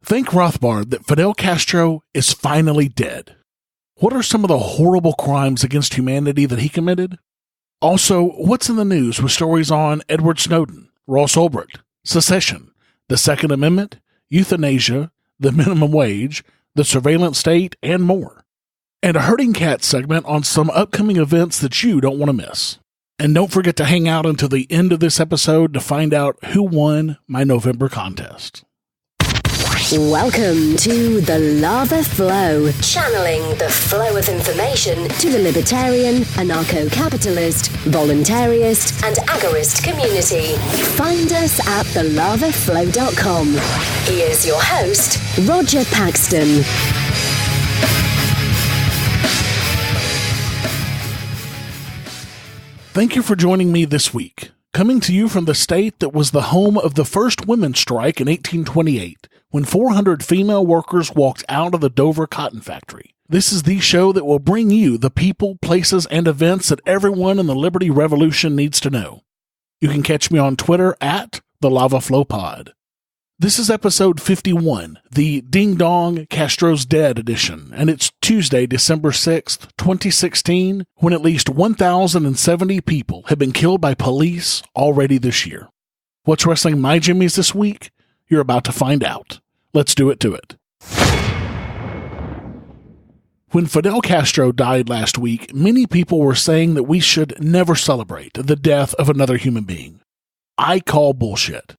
Think Rothbard that Fidel Castro is finally dead. What are some of the horrible crimes against humanity that he committed? Also, what's in the news with stories on Edward Snowden, Ross Ulbricht, Secession, the Second Amendment, euthanasia, the minimum wage, the surveillance state, and more. And a herding cat segment on some upcoming events that you don't want to miss. And don't forget to hang out until the end of this episode to find out who won my November contest. Welcome to The Lava Flow, channeling the flow of information to the libertarian, anarcho-capitalist, voluntarist, and agorist community. Find us at thelavaflow.com. Here's your host, Roger Paxton. Thank you for joining me this week. Coming to you from the state that was the home of the first women's strike in 1828, when 400 female workers walked out of the Dover cotton factory. This is the show that will bring you the people, places, and events that everyone in the Liberty Revolution needs to know. You can catch me on Twitter at the Lava Flow Pod. This is episode 51, the Ding Dong Castro's Dead edition, and it's Tuesday, December 6th, 2016, when at least 1,070 people have been killed by police already this year. What's wrestling my jimmies this week? You're about to find out. Let's do it to it. When Fidel Castro died last week, many people were saying that we should never celebrate the death of another human being. I call bullshit.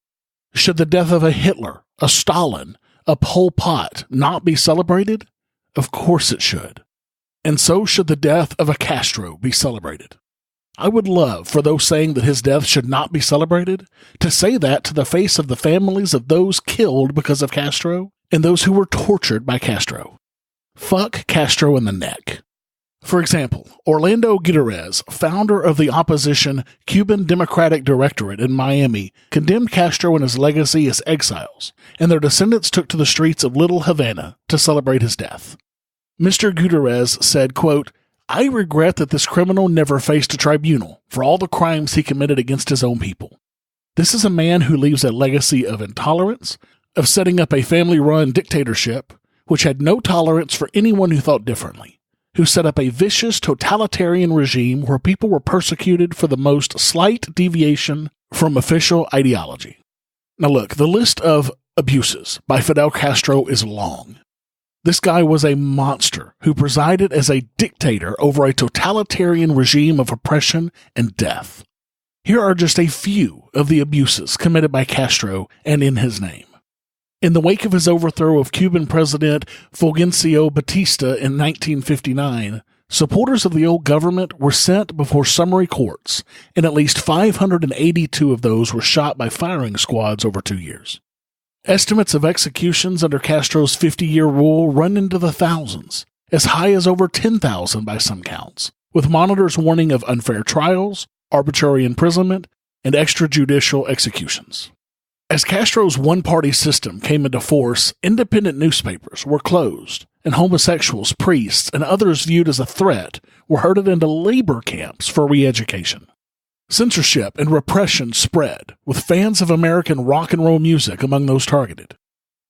Should the death of a Hitler, a Stalin, a Pol Pot not be celebrated? Of course it should. And so should the death of a Castro be celebrated. I would love for those saying that his death should not be celebrated to say that to the face of the families of those killed because of Castro and those who were tortured by Castro. Fuck Castro in the neck. For example, Orlando Gutierrez, founder of the opposition Cuban Democratic Directorate in Miami, condemned Castro and his legacy as exiles, and their descendants took to the streets of Little Havana to celebrate his death. Mr. Gutierrez said, quote, "I regret that this criminal never faced a tribunal for all the crimes he committed against his own people. This is a man who leaves a legacy of intolerance, of setting up a family-run dictatorship, which had no tolerance for anyone who thought differently, who set up a vicious totalitarian regime where people were persecuted for the most slight deviation from official ideology." Now look, the list of abuses by Fidel Castro is long. This guy was a monster who presided as a dictator over a totalitarian regime of oppression and death. Here are just a few of the abuses committed by Castro and in his name. In the wake of his overthrow of Cuban President Fulgencio Batista in 1959, supporters of the old government were sent before summary courts, and at least 582 of those were shot by firing squads over 2 years. Estimates of executions under Castro's 50-year rule run into the thousands, as high as over 10,000 by some counts, with monitors warning of unfair trials, arbitrary imprisonment, and extrajudicial executions. As Castro's one-party system came into force, independent newspapers were closed, and homosexuals, priests, and others viewed as a threat were herded into labor camps for re-education. Censorship and repression spread, with fans of American rock and roll music among those targeted.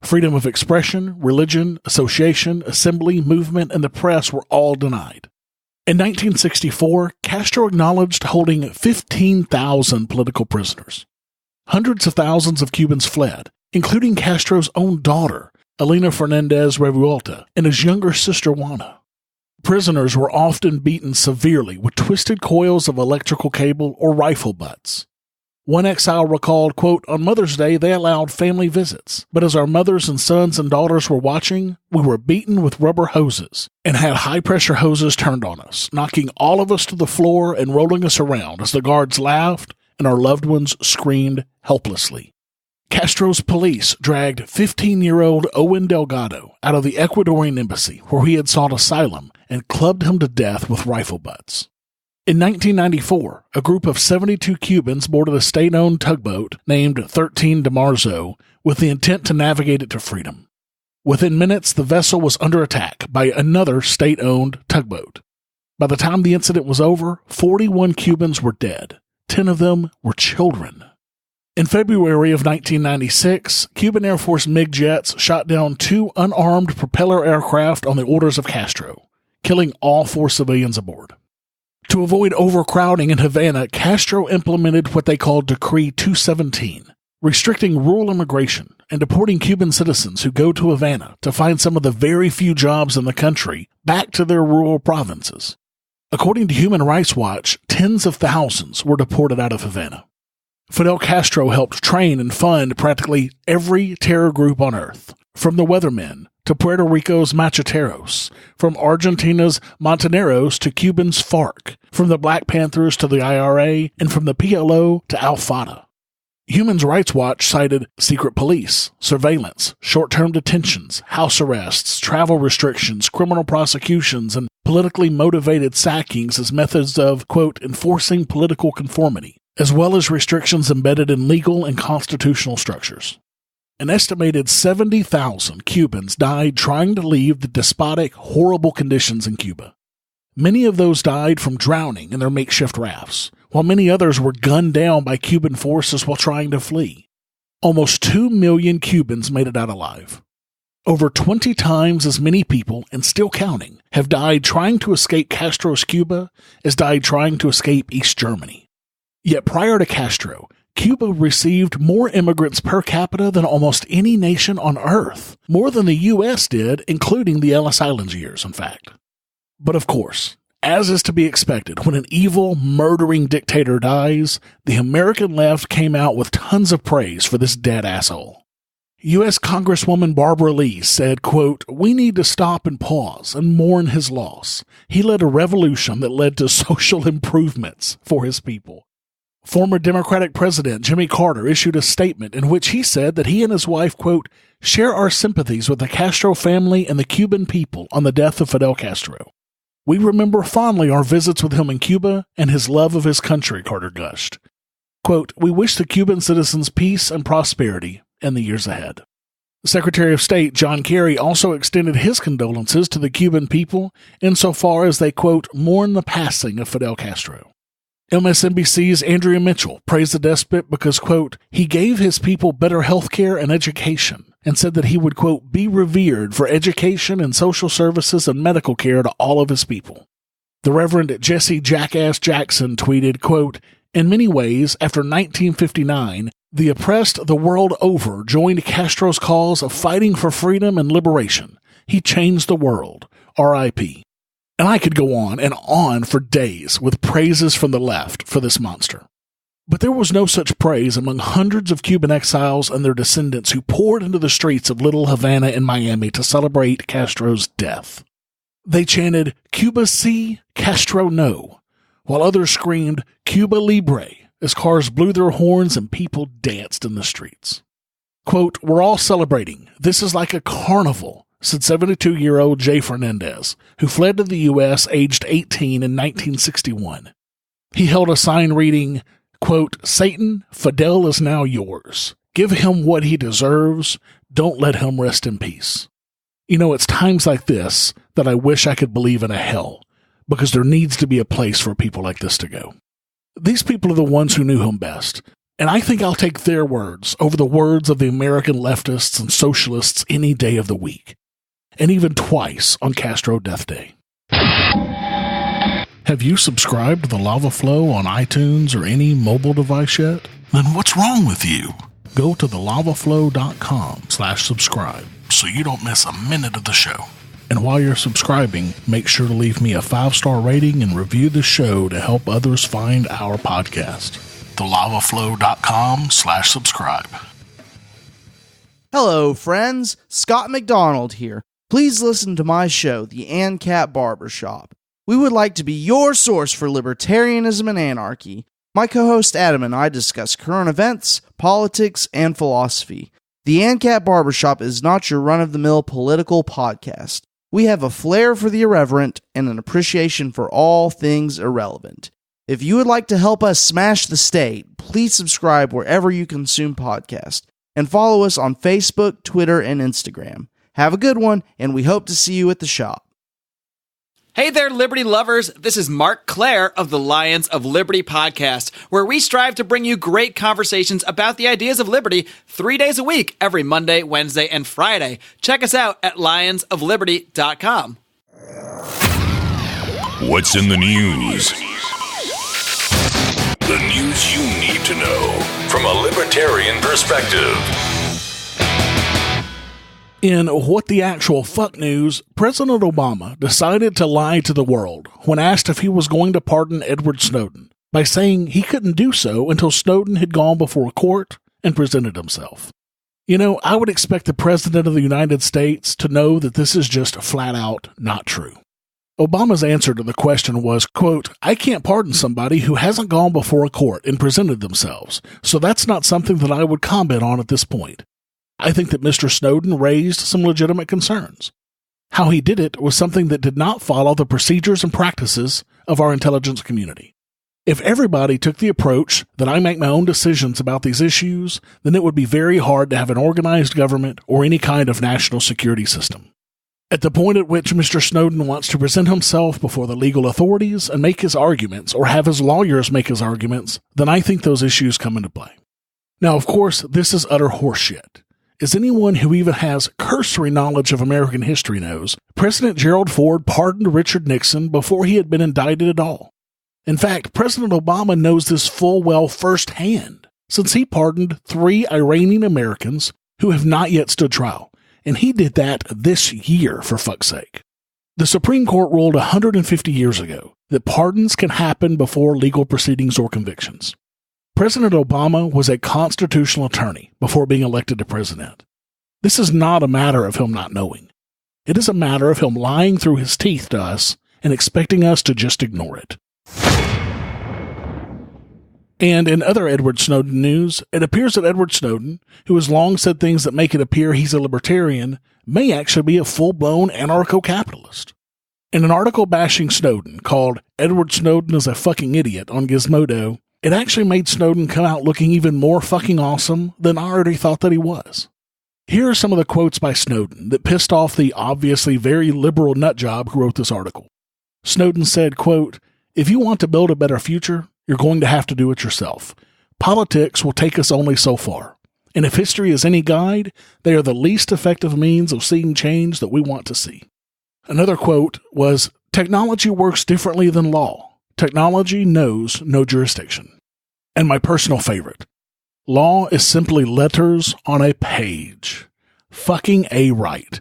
Freedom of expression, religion, association, assembly, movement, and the press were all denied. In 1964, Castro acknowledged holding 15,000 political prisoners. Hundreds of thousands of Cubans fled, including Castro's own daughter, Elena Fernandez Revuelta, and his younger sister Juana. Prisoners were often beaten severely with twisted coils of electrical cable or rifle butts. One exile recalled, quote, "On Mother's Day, they allowed family visits, but as our mothers and sons and daughters were watching, we were beaten with rubber hoses and had high-pressure hoses turned on us, knocking all of us to the floor and rolling us around as the guards laughed and our loved ones screamed helplessly." Castro's police dragged 15-year-old Owen Delgado out of the Ecuadorian embassy where he had sought asylum and clubbed him to death with rifle butts. In 1994, a group of 72 Cubans boarded a state-owned tugboat named 13 de Marzo with the intent to navigate it to freedom. Within minutes, the vessel was under attack by another state-owned tugboat. By the time the incident was over, 41 Cubans were dead. 10 of them were children. In February of 1996, Cuban Air Force MiG jets shot down 2 unarmed propeller aircraft on the orders of Castro, killing all 4 civilians aboard. To avoid overcrowding in Havana, Castro implemented what they called Decree 217, restricting rural immigration and deporting Cuban citizens who go to Havana to find some of the very few jobs in the country back to their rural provinces. According to Human Rights Watch, tens of thousands were deported out of Havana. Fidel Castro helped train and fund practically every terror group on earth, from the Weathermen to Puerto Rico's Macheteros, from Argentina's Montoneros to Cuba's FARC, from the Black Panthers to the IRA, and from the PLO to Al-Fatah. Human Rights Watch cited secret police, surveillance, short-term detentions, house arrests, travel restrictions, criminal prosecutions, and politically motivated sackings as methods of, quote, enforcing political conformity, as well as restrictions embedded in legal and constitutional structures. An estimated 70,000 Cubans died trying to leave the despotic, horrible conditions in Cuba. Many of those died from drowning in their makeshift rafts, while many others were gunned down by Cuban forces while trying to flee. Almost 2 million Cubans made it out alive. Over 20 times as many people, and still counting, have died trying to escape Castro's Cuba as died trying to escape East Germany. Yet prior to Castro, Cuba received more immigrants per capita than almost any nation on Earth, more than the U.S. did, including the Ellis Islands years, in fact. But of course, as is to be expected, when an evil, murdering dictator dies, the American left came out with tons of praise for this dead asshole. U.S. Congresswoman Barbara Lee said, quote, "We need to stop and pause and mourn his loss. He led a revolution that led to social improvements for his people." Former Democratic President Jimmy Carter issued a statement in which he said that he and his wife, quote, "share our sympathies with the Castro family and the Cuban people on the death of Fidel Castro. We remember fondly our visits with him in Cuba and his love of his country," Carter gushed. Quote, "We wish the Cuban citizens peace and prosperity in the years ahead." Secretary of State John Kerry also extended his condolences to the Cuban people insofar as they, quote, "mourn the passing of Fidel Castro." MSNBC's Andrea Mitchell praised the despot because, quote, "he gave his people better health care and education," and said that he would, quote, "be revered for education and social services and medical care to all of his people." The Reverend Jesse Jackass Jackson tweeted, quote, "In many ways, after 1959, the oppressed the world over joined Castro's cause of fighting for freedom and liberation. He changed the world. R.I.P." And I could go on for days with praises from the left for this monster. But there was no such praise among hundreds of Cuban exiles and their descendants who poured into the streets of Little Havana and Miami to celebrate Castro's death. They chanted, "Cuba si, Castro no," while others screamed, "Cuba libre," as cars blew their horns and people danced in the streets. Quote, "We're all celebrating. This is like a carnival," said 72-year-old Jay Fernandez, who fled to the U.S. aged 18 in 1961. He held a sign reading, quote, "Satan, Fidel is now yours. Give him what he deserves. Don't let him rest in peace." You know, it's times like this that I wish I could believe in a hell, because there needs to be a place for people like this to go. These people are the ones who knew him best, and I think I'll take their words over the words of the American leftists and socialists any day of the week, and even twice on Castro Death Day. Have you subscribed to The Lava Flow on iTunes or any mobile device yet? Then what's wrong with you? Go to thelavaflow.com/subscribe so you don't miss a minute of the show. And while you're subscribing, make sure to leave me a 5-star rating and review the show to help others find our podcast. thelavaflow.com/subscribe. Hello, friends. Scott McDonald here. Please listen to my show, the ANCAP Barbershop. We would like to be your source for libertarianism and anarchy. My co-host Adam and I discuss current events, politics, and philosophy. The ANCAP Barbershop is not your run-of-the-mill political podcast. We have a flair for the irreverent and an appreciation for all things irrelevant. If you would like to help us smash the state, please subscribe wherever you consume podcasts, and follow us on Facebook, Twitter, and Instagram. Have a good one, and we hope to see you at the shop. Hey there, Liberty lovers. This is Mark Clare of the Lions of Liberty podcast, where we strive to bring you great conversations about the ideas of liberty 3 days a week, every Monday, Wednesday, and Friday. Check us out at lionsofliberty.com. What's in the news? The news you need to know from a libertarian perspective. In What the Actual Fuck News, President Obama decided to lie to the world when asked if he was going to pardon Edward Snowden by saying he couldn't do so until Snowden had gone before a court and presented himself. You know, I would expect the President of the United States to know that this is just flat out not true. Obama's answer to the question was, quote, "I can't pardon somebody who hasn't gone before a court and presented themselves, so that's not something that I would comment on at this point. I think that Mr. Snowden raised some legitimate concerns. How he did it was something that did not follow the procedures and practices of our intelligence community. If everybody took the approach that I make my own decisions about these issues, then it would be very hard to have an organized government or any kind of national security system. At the point at which Mr. Snowden wants to present himself before the legal authorities and make his arguments, or have his lawyers make his arguments, then I think those issues come into play. Now, of course, this is utter horseshit. As anyone who even has cursory knowledge of American history knows, President Gerald Ford pardoned Richard Nixon before he had been indicted at all. In fact, President Obama knows this full well firsthand, since he pardoned 3 Iranian Americans who have not yet stood trial, and he did that this year, for fuck's sake. The Supreme Court ruled 150 years ago that pardons can happen before legal proceedings or convictions. President Obama was a constitutional attorney before being elected to president. This is not a matter of him not knowing. It is a matter of him lying through his teeth to us and expecting us to just ignore it. And in other Edward Snowden news, it appears that Edward Snowden, who has long said things that make it appear he's a libertarian, may actually be a full-blown anarcho-capitalist. In an article bashing Snowden called "Edward Snowden is a Fucking Idiot" on Gizmodo, it actually made Snowden come out looking even more fucking awesome than I already thought that he was. Here are some of the quotes by Snowden that pissed off the obviously very liberal nutjob who wrote this article. Snowden said, quote, "If you want to build a better future, you're going to have to do it yourself. Politics will take us only so far. And if history is any guide, they are the least effective means of seeing change that we want to see." Another quote was, "Technology works differently than law. Technology knows no jurisdiction." And my personal favorite, "Law is simply letters on a page." Fucking A right.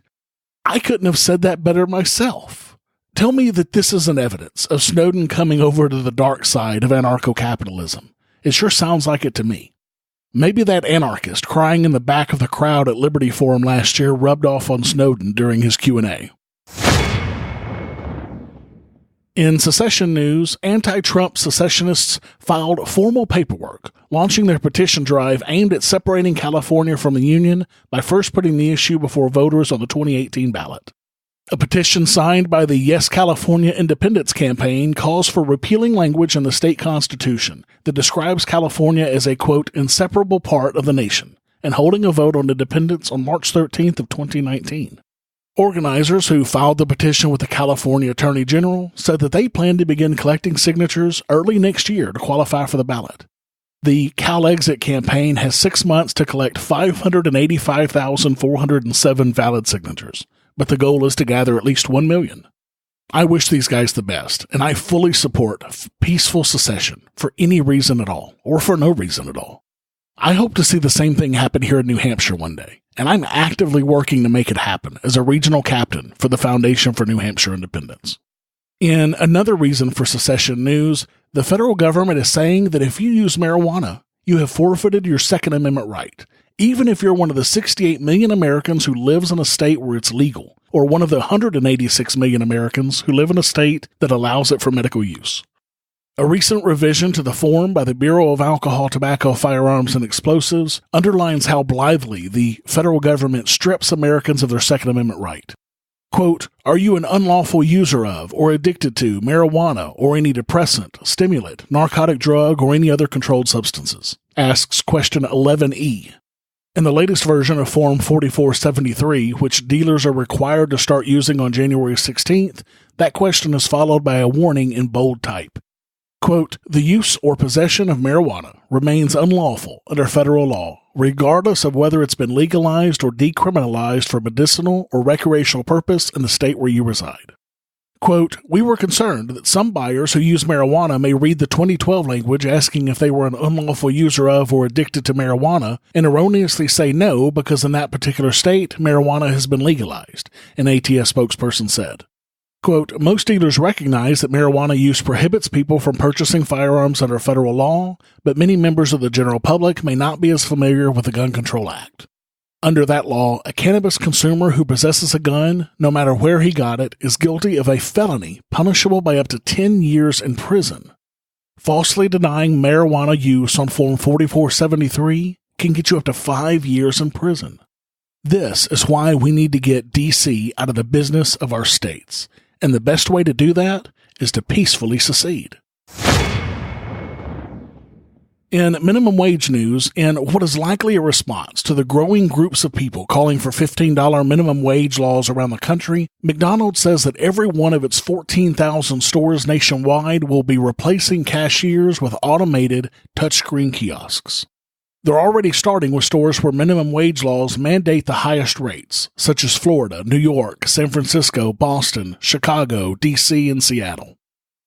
I couldn't have said that better myself. Tell me that this isn't evidence of Snowden coming over to the dark side of anarcho-capitalism. It sure sounds like it to me. Maybe that anarchist crying in the back of the crowd at Liberty Forum last year rubbed off on Snowden during his Q&A. In secession news, anti-Trump secessionists filed formal paperwork, launching their petition drive aimed at separating California from the Union by first putting the issue before voters on the 2018 ballot. A petition signed by the Yes California Independence campaign calls for repealing language in the state constitution that describes California as a, quote, "inseparable part of the nation," and holding a vote on independence on March 13th of 2019. Organizers who filed the petition with the California Attorney General said that they plan to begin collecting signatures early next year to qualify for the ballot. The CalExit campaign has 6 months to collect 585,407 valid signatures, but the goal is to gather at least 1 million. I wish these guys the best, and I fully support peaceful secession for any reason at all, or for no reason at all. I hope to see the same thing happen here in New Hampshire one day, and I'm actively working to make it happen as a regional captain for the Foundation for New Hampshire Independence. In another reason for secession news, the federal government is saying that if you use marijuana, you have forfeited your Second Amendment right, even if you're one of the 68 million Americans who lives in a state where it's legal, or one of the 186 million Americans who live in a state that allows it for medical use. A recent revision to the form by the Bureau of Alcohol, Tobacco, Firearms, and Explosives underlines how blithely the federal government strips Americans of their Second Amendment right. Quote, "Are you an unlawful user of or addicted to marijuana or any depressant, stimulant, narcotic drug, or any other controlled substances?" asks question 11E. In the latest version of Form 4473, which dealers are required to start using on January 16th, That question is followed by a warning in bold type. Quote, the use or possession of marijuana remains unlawful under federal law, regardless of whether it's been legalized or decriminalized for medicinal or recreational purpose in the state where you reside. Quote, we were concerned that some buyers who use marijuana may read the 2012 language asking if they were an unlawful user of or addicted to marijuana and erroneously say no because in that particular state, marijuana has been legalized, an ATS spokesperson said. Quote, most dealers recognize that marijuana use prohibits people from purchasing firearms under federal law, but many members of the general public may not be as familiar with the Gun Control Act. Under that law, a cannabis consumer who possesses a gun, no matter where he got it, is guilty of a felony punishable by up to 10 years in prison. Falsely denying marijuana use on Form 4473 can get you up to 5 years in prison. This is why we need to get D.C. out of the business of our states. And the best way to do that is to peacefully secede. In minimum wage news, in what is likely a response to the growing groups of people calling for $15 minimum wage laws around the country, McDonald's says that every one of its 14,000 stores nationwide will be replacing cashiers with automated touchscreen kiosks. They're already starting with stores where minimum wage laws mandate the highest rates, such as Florida, New York, San Francisco, Boston, Chicago, D.C., and Seattle.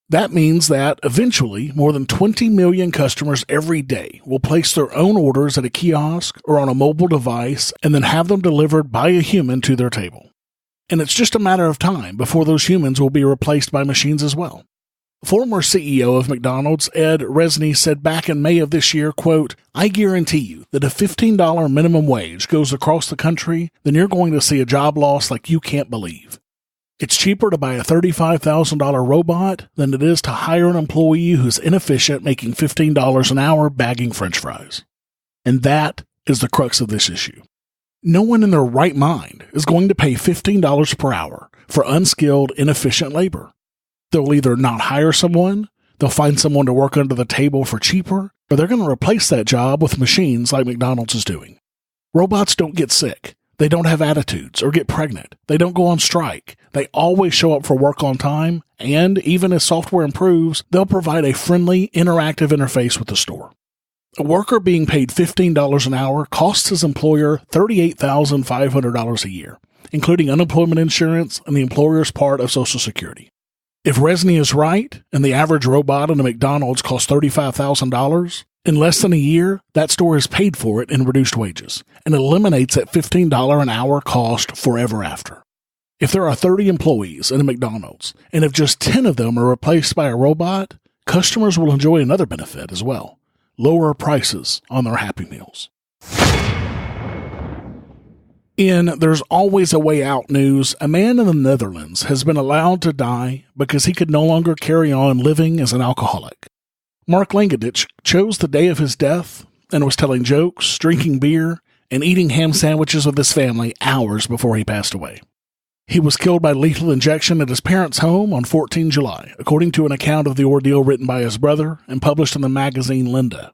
That means that, eventually, more than 20 million customers every day will place their own orders at a kiosk or on a mobile device and then have them delivered by a human to their table. And it's just a matter of time before those humans will be replaced by machines as well. Former CEO of McDonald's, Ed Resnick, said back in May of this year, quote, I guarantee you that if $15 minimum wage goes across the country, then you're going to see a job loss like you can't believe. It's cheaper to buy a $35,000 robot than it is to hire an employee who's inefficient making $15 an hour bagging French fries. And that is the crux of this issue. No one in their right mind is going to pay $15 per hour for unskilled, inefficient labor. They'll either not hire someone, they'll find someone to work under the table for cheaper, or they're going to replace that job with machines like McDonald's is doing. Robots don't get sick. They don't have attitudes or get pregnant. They don't go on strike. They always show up for work on time, and even as software improves, they'll provide a friendly, interactive interface with the store. A worker being paid $15 an hour costs his employer $38,500 a year, including unemployment insurance and the employer's part of Social Security. If Resnick is right, and the average robot in a McDonald's costs $35,000, in less than a year, that store has paid for it in reduced wages and eliminates that $15 an hour cost forever after. If there are 30 employees in a McDonald's, and if just 10 of them are replaced by a robot, customers will enjoy another benefit as well: lower prices on their Happy Meals. In There's Always a Way Out news, a man in the Netherlands has been allowed to die because he could no longer carry on living as an alcoholic. Mark Langadich chose the day of his death and was telling jokes, drinking beer, and eating ham sandwiches with his family hours before he passed away. He was killed by lethal injection at his parents' home on 14 July, according to an account of the ordeal written by his brother and published in the magazine Linda.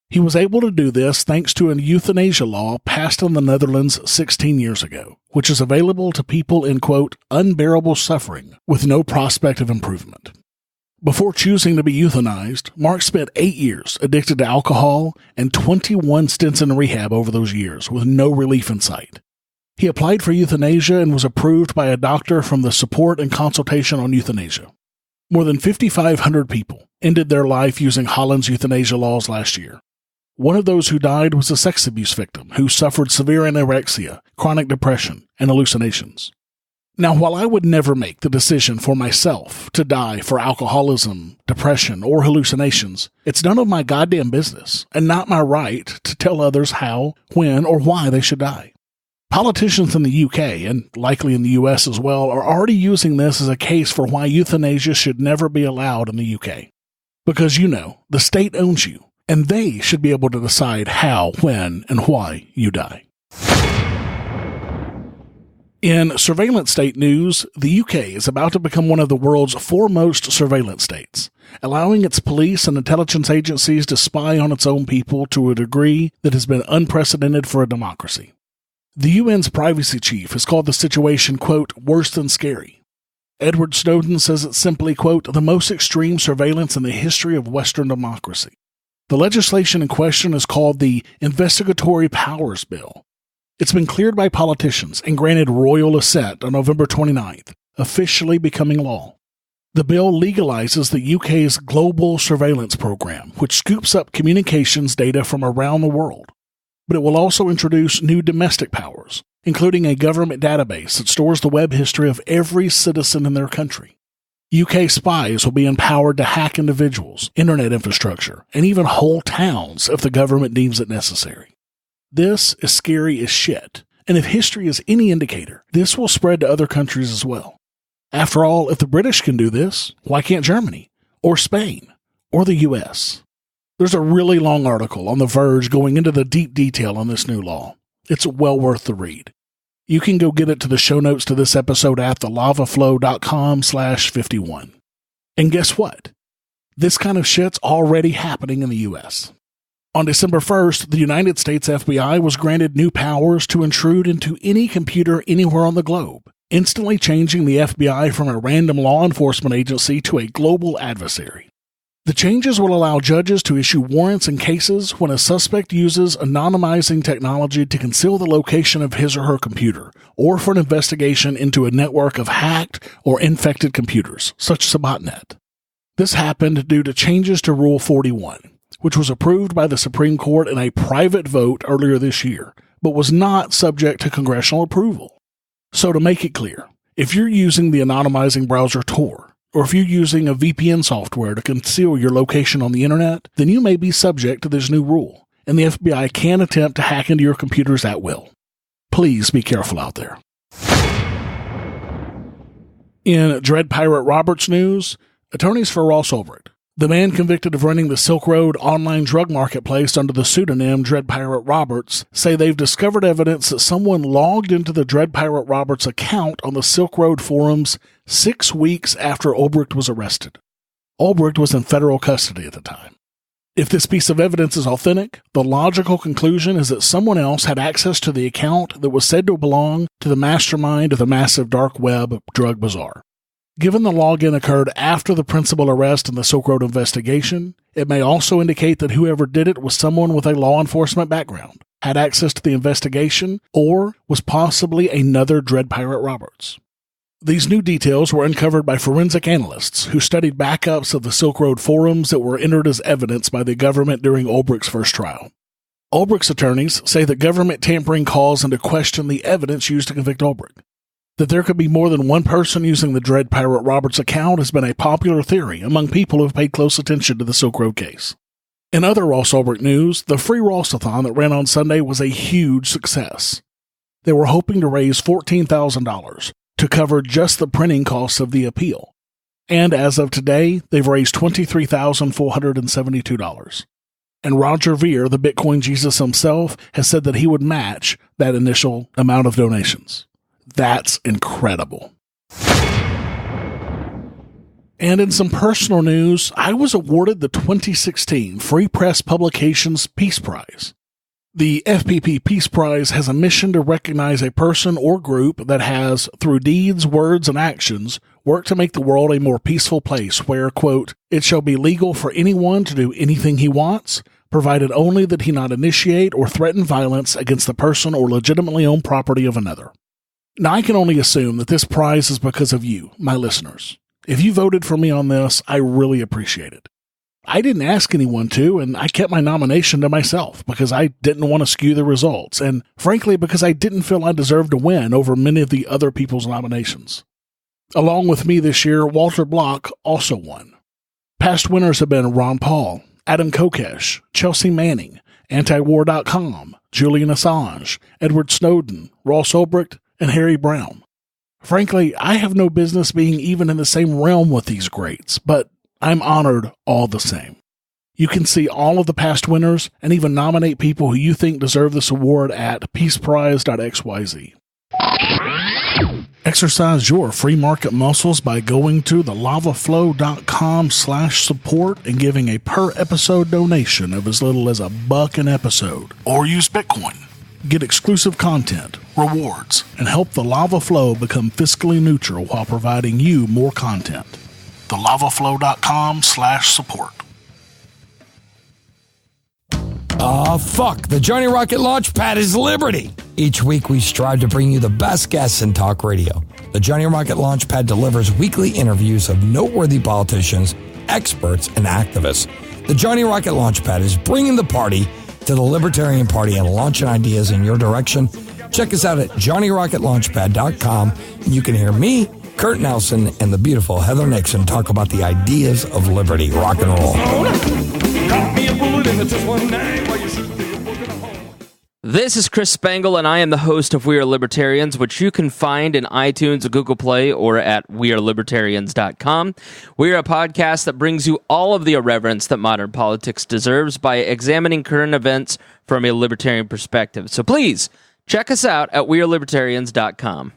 He was able to do this thanks to a euthanasia law passed in the Netherlands 16 years ago, which is available to people in, quote, unbearable suffering with no prospect of improvement. Before choosing to be euthanized, Mark spent 8 years addicted to alcohol and 21 stints in rehab over those years with no relief in sight. He applied for euthanasia and was approved by a doctor from the Support and Consultation on Euthanasia. More than 5,500 people ended their life using Holland's euthanasia laws last year. One of those who died was a sex abuse victim who suffered severe anorexia, chronic depression, and hallucinations. Now, while I would never make the decision for myself to die for alcoholism, depression, or hallucinations, it's none of my goddamn business and not my right to tell others how, when, or why they should die. Politicians in the UK, and likely in the US as well, are already using this as a case for why euthanasia should never be allowed in the UK. Because, the state owns you, and they should be able to decide how, when, and why you die. In surveillance state news, the UK is about to become one of the world's foremost surveillance states, allowing its police and intelligence agencies to spy on its own people to a degree that has been unprecedented for a democracy. The UN's privacy chief has called the situation, quote, worse than scary. Edward Snowden says it's simply, quote, the most extreme surveillance in the history of Western democracy. The legislation in question is called the Investigatory Powers Bill. It's been cleared by politicians and granted royal assent on November 29th, officially becoming law. The bill legalizes the UK's global surveillance program, which scoops up communications data from around the world. But it will also introduce new domestic powers, including a government database that stores the web history of every citizen in their country. UK spies will be empowered to hack individuals, internet infrastructure, and even whole towns if the government deems it necessary. This is scary as shit, and if history is any indicator, this will spread to other countries as well. After all, if the British can do this, why can't Germany, or Spain, or the US? There's a really long article on The Verge going into the deep detail on this new law. It's well worth the read. You can go get it to the show notes to this episode at thelavaflow.com/51. And guess what? This kind of shit's already happening in the US. On December 1st, the United States FBI was granted new powers to intrude into any computer anywhere on the globe, instantly changing the FBI from a random law enforcement agency to a global adversary. The changes will allow judges to issue warrants in cases when a suspect uses anonymizing technology to conceal the location of his or her computer, or for an investigation into a network of hacked or infected computers, such as a botnet. This happened due to changes to Rule 41, which was approved by the Supreme Court in a private vote earlier this year, but was not subject to congressional approval. So to make it clear, if you're using the anonymizing browser Tor, or if you're using a VPN software to conceal your location on the internet, then you may be subject to this new rule, and the FBI can attempt to hack into your computers at will. Please be careful out there. In Dread Pirate Roberts news, attorneys for Ross Ulbricht, the man convicted of running the Silk Road online drug marketplace under the pseudonym Dread Pirate Roberts, say they've discovered evidence that someone logged into the Dread Pirate Roberts account on the Silk Road forums 6 weeks after Ulbricht was arrested. Ulbricht was in federal custody at the time. If this piece of evidence is authentic, the logical conclusion is that someone else had access to the account that was said to belong to the mastermind of the massive dark web drug bazaar. Given the login occurred after the principal arrest and the Silk Road investigation, it may also indicate that whoever did it was someone with a law enforcement background, had access to the investigation, or was possibly another Dread Pirate Roberts. These new details were uncovered by forensic analysts who studied backups of the Silk Road forums that were entered as evidence by the government during Ulbricht's first trial. Ulbricht's attorneys say that government tampering calls into question the evidence used to convict Ulbricht. That there could be more than one person using the Dread Pirate Roberts account has been a popular theory among people who have paid close attention to the Silk Road case. In other Ross Ulbricht news, the free Rossathon that ran on Sunday was a huge success. They were hoping to raise $14,000 to cover just the printing costs of the appeal. And as of today, they've raised $23,472. And Roger Ver, the Bitcoin Jesus himself, has said that he would match that initial amount of donations. That's incredible. And in some personal news, I was awarded the 2016 Free Press Publications Peace Prize. The FPP Peace Prize has a mission to recognize a person or group that has, through deeds, words, and actions, worked to make the world a more peaceful place where, quote, it shall be legal for anyone to do anything he wants, provided only that he not initiate or threaten violence against the person or legitimately owned property of another. Now, I can only assume that this prize is because of you, my listeners. If you voted for me on this, I really appreciate it. I didn't ask anyone to, and I kept my nomination to myself because I didn't want to skew the results, and frankly, because I didn't feel I deserved to win over many of the other people's nominations. Along with me this year, Walter Block also won. Past winners have been Ron Paul, Adam Kokesh, Chelsea Manning, Antiwar.com, Julian Assange, Edward Snowden, Ross Ulbricht, and Harry Brown. Frankly, I have no business being even in the same realm with these greats, but I'm honored all the same. You can see all of the past winners and even nominate people who you think deserve this award at peaceprize.xyz. Exercise your free market muscles by going to thelavaflow.com/support and giving a per episode donation of as little as $1 an episode, or use Bitcoin. Get exclusive content, rewards, and help the Lava Flow become fiscally neutral while providing you more content. thelavaflow.com/support. Fuck. The Johnny Rocket Launchpad is liberty. Each week we strive to bring you the best guests in talk radio. The Johnny Rocket Launchpad delivers weekly interviews of noteworthy politicians, experts, and activists. The Johnny Rocket Launchpad is bringing the party to the Libertarian Party and launching ideas in your direction. Check us out at JohnnyRocketLaunchpad.com, and you can hear me, Kurt Nelson, and the beautiful Heather Nixon talk about the ideas of liberty. Rock and roll. This is Chris Spangle, and I am the host of We Are Libertarians, which you can find in iTunes, Google Play, or at WeAreLibertarians.com. We are a podcast that brings you all of the irreverence that modern politics deserves by examining current events from a libertarian perspective. So please, check us out at WeAreLibertarians.com.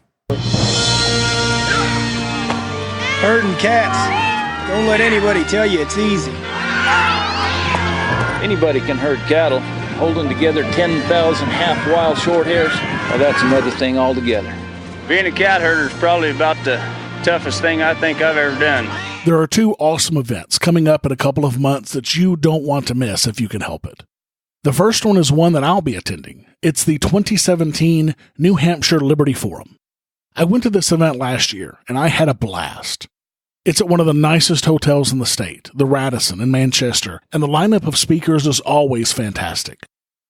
Herding cats. Don't let anybody tell you it's easy. Anybody can herd cattle. Holding together 10,000 half-wild short hairs, well, that's another thing altogether. Being a cat herder is probably about the toughest thing I think I've ever done. There are two awesome events coming up in a couple of months that you don't want to miss if you can help it. The first one is one that I'll be attending. It's the 2017 New Hampshire Liberty Forum. I went to this event last year, and I had a blast. It's at one of the nicest hotels in the state, the Radisson in Manchester, and the lineup of speakers is always fantastic.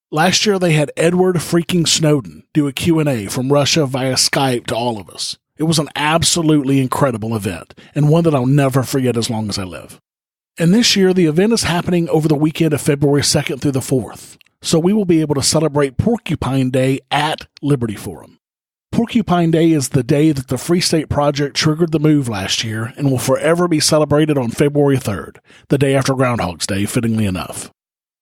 Last year they had Edward freaking Snowden do a Q&A from Russia via Skype to all of us. It was an absolutely incredible event, and one that I'll never forget as long as I live. And this year the event is happening over the weekend of February 2nd through the 4th, so we will be able to celebrate Porcupine Day at Liberty Forum. Porcupine Day is the day that the Free State Project triggered the move last year and will forever be celebrated on February 3rd, the day after Groundhog's Day, fittingly enough.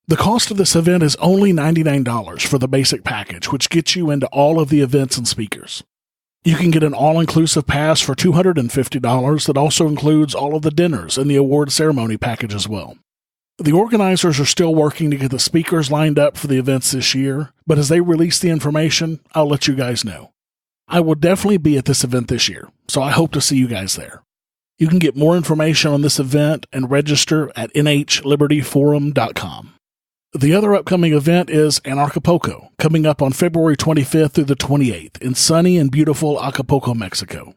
The cost of this event is only $99 for the basic package, which gets you into all of the events and speakers. You can get an all-inclusive pass for $250 that also includes all of the dinners and the award ceremony package as well. The organizers are still working to get the speakers lined up for the events this year, but as they release the information, I'll let you guys know. I will definitely be at this event this year, so I hope to see you guys there. You can get more information on this event and register at nhlibertyforum.com. The other upcoming event is Anarcho, coming up on February 25th through the 28th in sunny and beautiful Acapulco, Mexico.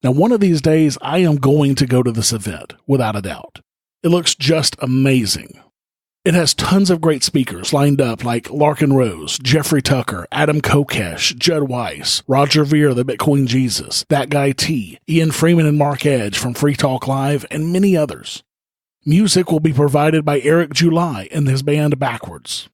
Now, one of these days, I am going to go to this event, without a doubt. It looks just amazing. It has tons of great speakers lined up like Larkin Rose, Jeffrey Tucker, Adam Kokesh, Judd Weiss, Roger Ver, the Bitcoin Jesus, That Guy T, Ian Freeman and Mark Edge from Free Talk Live, and many others. Music will be provided by Eric July and his band Backwards.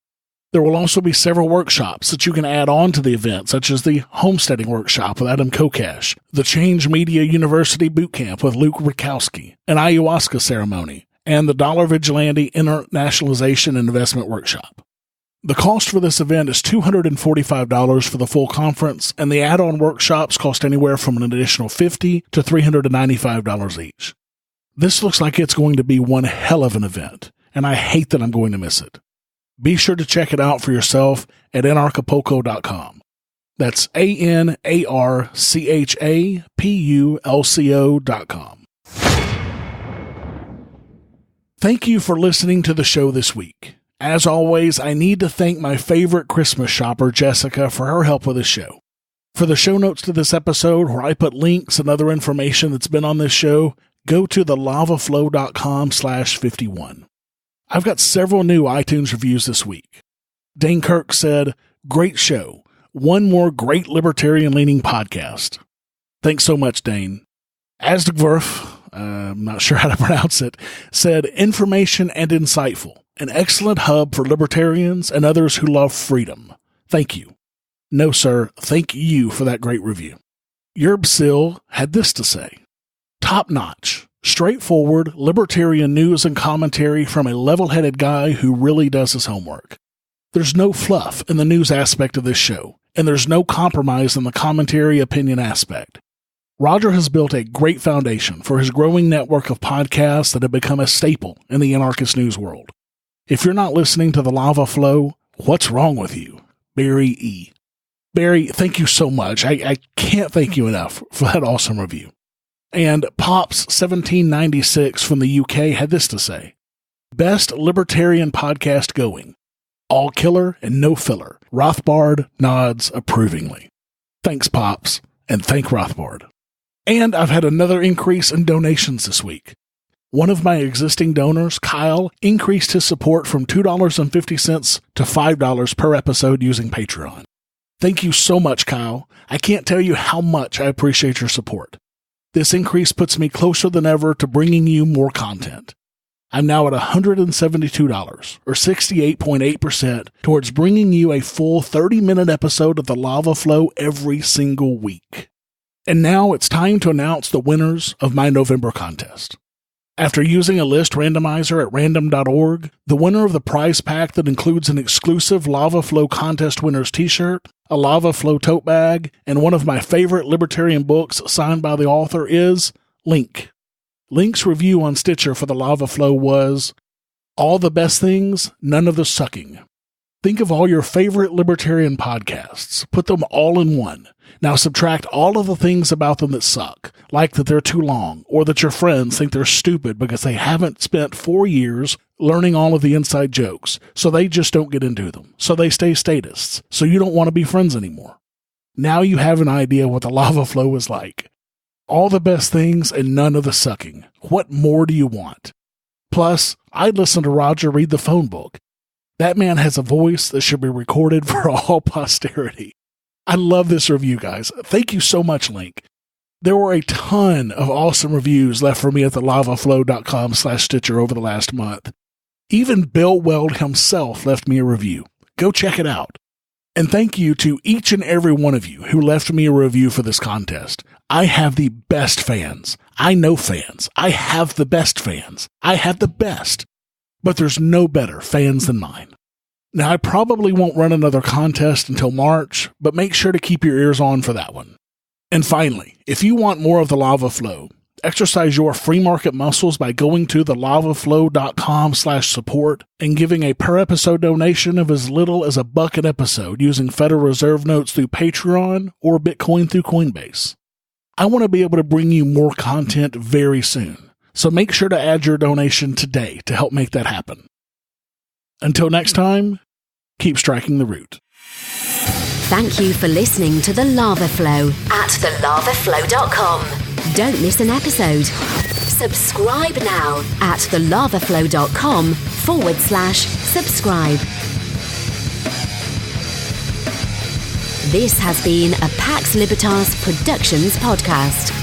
There will also be several workshops that you can add on to the event, such as the Homesteading Workshop with Adam Kokesh, the Change Media University Bootcamp with Luke Rikowski, an ayahuasca ceremony, and the Dollar Vigilante Internationalization and Investment Workshop. The cost for this event is $245 for the full conference, and the add-on workshops cost anywhere from an additional $50 to $395 each. This looks like it's going to be one hell of an event, and I hate that I'm going to miss it. Be sure to check it out for yourself at anarchapulco.com. That's ANARCHAPULCO.com. Thank you for listening to the show this week. As always, I need to thank my favorite Christmas shopper, Jessica, for her help with this show. For the show notes to this episode, where I put links and other information that's been on this show, go to thelavaflow.com/51. I've got several new iTunes reviews this week. Dane Kirk said, "Great show. One more great libertarian-leaning podcast." Thanks so much, Dane. Asdegwerf, I'm not sure how to pronounce it, said, "Information and insightful. An excellent hub for libertarians and others who love freedom. Thank you." No, sir, thank you for that great review. Yerb Sill had this to say, "Top-notch, straightforward, libertarian news and commentary from a level-headed guy who really does his homework. There's no fluff in the news aspect of this show, and there's no compromise in the commentary opinion aspect. Roger has built a great foundation for his growing network of podcasts that have become a staple in the anarchist news world. If you're not listening to the Lava Flow, what's wrong with you? Barry E." Barry, thank you so much. I can't thank you enough for that awesome review. And Pops1796 from the UK had this to say: best libertarian podcast going. All killer and no filler. Rothbard nods approvingly. Thanks, Pops, and thank Rothbard. And I've had another increase in donations this week. One of my existing donors, Kyle, increased his support from $2.50 to $5 per episode using Patreon. Thank you so much, Kyle. I can't tell you how much I appreciate your support. This increase puts me closer than ever to bringing you more content. I'm now at $172, or 68.8%, towards bringing you a full 30-minute episode of the Lava Flow every single week. And now it's time to announce the winners of my November contest. After using a list randomizer at random.org, the winner of the prize pack that includes an exclusive Lava Flow contest winner's t-shirt, a Lava Flow tote bag, and one of my favorite libertarian books signed by the author is Link. Link's review on Stitcher for the Lava Flow was, all the best things, none of the sucking. Think of all your favorite libertarian podcasts. Put them all in one. Now subtract all of the things about them that suck, like that they're too long, or that your friends think they're stupid because they haven't spent 4 years learning all of the inside jokes, so they just don't get into them, so they stay statists, so you don't want to be friends anymore. Now you have an idea what the Lava Flow is like. All the best things and none of the sucking. What more do you want? Plus, I'd listen to Roger read the phone book. That man has a voice that should be recorded for all posterity. I love this review, guys. Thank you so much, Link. There were a ton of awesome reviews left for me at the lavaflow.com/Stitcher over the last month. Even Bill Weld himself left me a review. Go check it out. And thank you to each and every one of you who left me a review for this contest. I have the best fans. I know fans. I have the best fans. I have the best. But there's no better fans than mine. Now, I probably won't run another contest until March, but make sure to keep your ears on for that one. And finally, if you want more of the Lava Flow, exercise your free market muscles by going to thelavaflow.com/support and giving a per episode donation of as little as $1 an episode using Federal Reserve notes through Patreon or Bitcoin through Coinbase. I want to be able to bring you more content very soon, so make sure to add your donation today to help make that happen. Until next time, keep striking the root. Thank you for listening to The Lava Flow at thelavaflow.com. Don't miss an episode. Subscribe now at thelavaflow.com/subscribe. This has been a Pax Libertas Productions podcast.